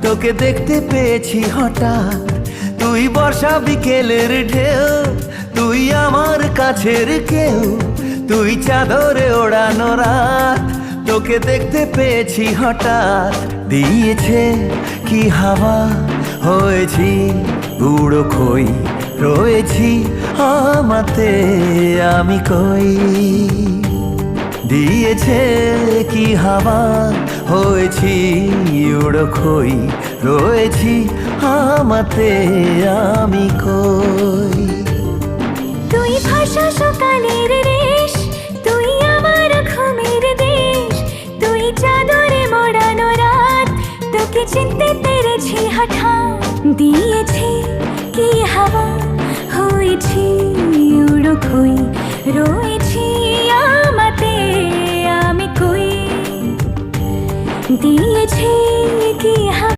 তোকে দেখতে পেয়েছি হঠাৎ, তুই বর্ষা বিকেলের ঢেউ, তুই আমার কাছের কেউ, তুই চাদরে ওড়ানো রাত। তোকে দেখতে পেয়েছি হঠাৎ, দিয়েছে কি হাওয়া, হয়েছি বুড়ো খই, রয়েছি আমাতে আমি কই। দিয়েছে কি হাওয়া, হয়েছি উড়ো খই, রয়েছি আমাতে আমি কই। তুই ভাষা সকালের রেশ, তুই আমার ঘুমের দেশ, তুই চাদরে মোড়ানো রাত। তোকে চিনতে পেরেছি হঠাৎ, দিয়েছি কি হাওয়া, হয়েছি উড়ো খই, রয়েছি আমাতে আমি কই। দিয়েছি কি হাওয়া।